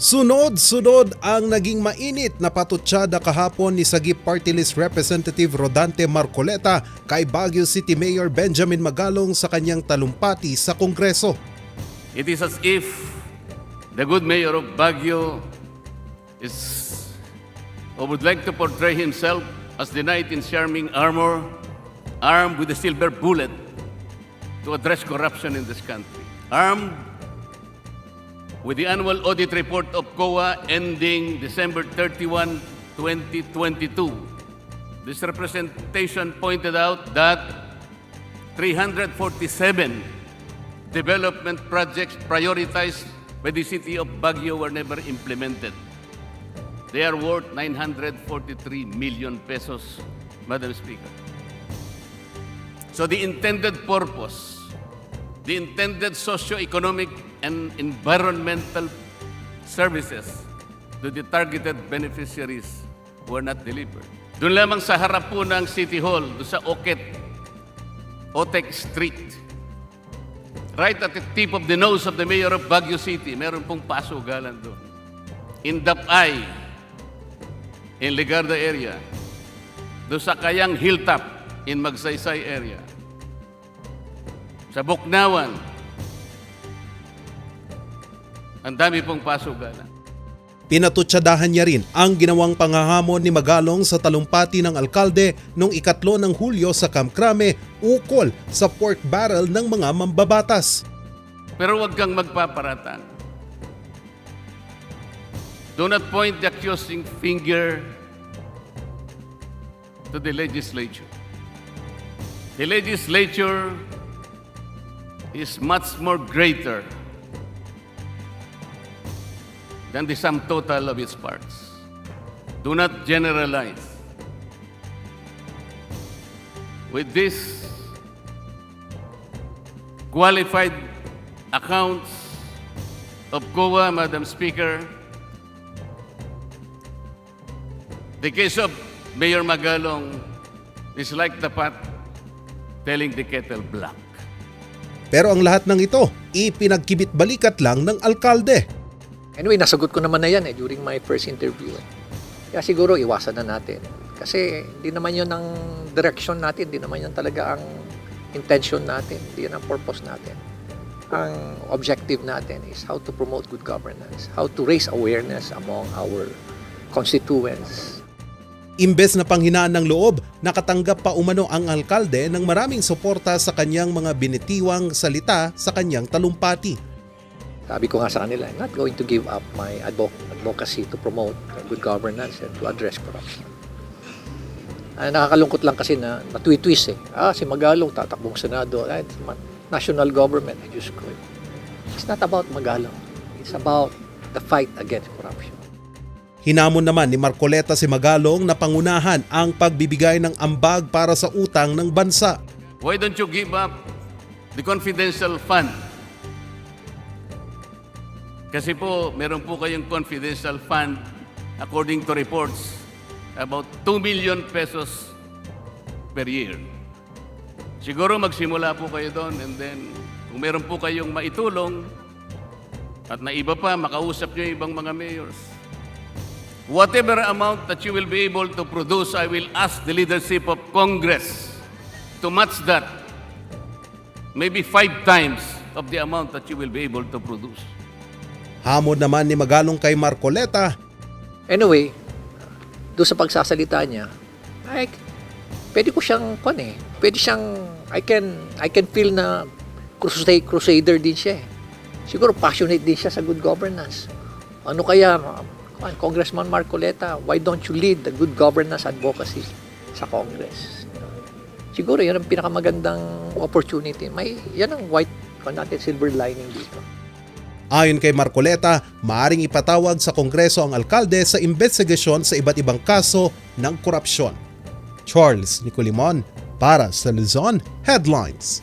Sunod-sunod ang naging mainit na patutsada kahapon ni Sagip Party List Representative Rodante Marcoleta kay Baguio City Mayor Benjamin Magalong sa kanyang talumpati sa Kongreso. It is as if the good mayor of Baguio would like to portray himself as the knight in shining armor, armed with a silver bullet to address corruption in this country. Armed with the annual audit report of COA ending December 31, 2022. This representation pointed out that 347 development projects prioritized by the city of Baguio were never implemented. They are worth 943 million pesos, Madam Speaker. So the intended purpose, the intended socio-economic and environmental services to the targeted beneficiaries were not delivered. Doon lamang sa harap po ng City Hall, doon sa Otec Street, right at the tip of the nose of the mayor of Baguio City, meron pong pasugalan doon. In Dapay, in Ligarda area, doon sa Kayang Hilltop, in Magsaysay area, sa Buknawan, ang dami pong pasugalan. Pinatutsadahan niya rin ang ginawang panghahamon ni Magalong sa talumpati ng alkalde noong 3 ng Hulyo sa Camp Crame ukol sa pork barrel ng mga mambabatas. Pero huwag kang magpaparatang. Do not point the accusing finger to the legislature. The legislature is much more greater than the sum total of its parts. Do not generalize. With this qualified accounts of COA, Madam Speaker, the case of Mayor Magalong is like the pot telling the kettle black. Pero ang lahat ng ito, ipinagkibit-balikat lang ng alkalde. Anyway, nasagot ko naman na yan during my first interview. Kaya siguro iwasan na natin. Kasi di naman yun ang direction natin, di naman yun talaga ang intention natin, di yun ang purpose natin. Ang objective natin is how to promote good governance, how to raise awareness among our constituents. Imbes na panghinaan ng loob, nakatanggap pa umano ang alkalde ng maraming suporta sa kanyang mga binitiwang salita sa kanyang talumpati. Sabi ko nga sa kanila, I'm not going to give up my advocacy to promote good governance and to address corruption. Nakakalungkot lang kasi na natwi-twist si Magalong tatakbong Senado, national government, Diyos ko. It's not about Magalong. It's about the fight against corruption. Hinamon naman ni Marcoleta si Magalong na pangunahan ang pagbibigay ng ambag para sa utang ng bansa. Why don't you give up the confidential fund? Kasi po, meron po kayong confidential fund, according to reports, about 2 million pesos per year. Siguro magsimula po kayo doon and then kung meron po kayong maitulong at na iba pa, makausap nyo yung ibang mga mayors. Whatever amount that you will be able to produce, I will ask the leadership of Congress to match that. Maybe 5 times of the amount that you will be able to produce. Hamon naman ni Magalong kay Marcoleta. Anyway, doon sa pagsasalita niya, pwede ko siyang, pwede siyang, I can feel na crusader din siya. Siguro passionate din siya sa good governance. Ano kaya, Congressman Marcoleta, why don't you lead the good governance advocacy sa Congress? Siguro yan ang pinakamagandang opportunity. Yan ang silver lining dito. Ayon kay Marcoleta, maaaring ipatawag sa Kongreso ang alkalde sa investigasyon sa iba't ibang kaso ng korupsyon. Charles Nicolimon para sa Luzon Headlines.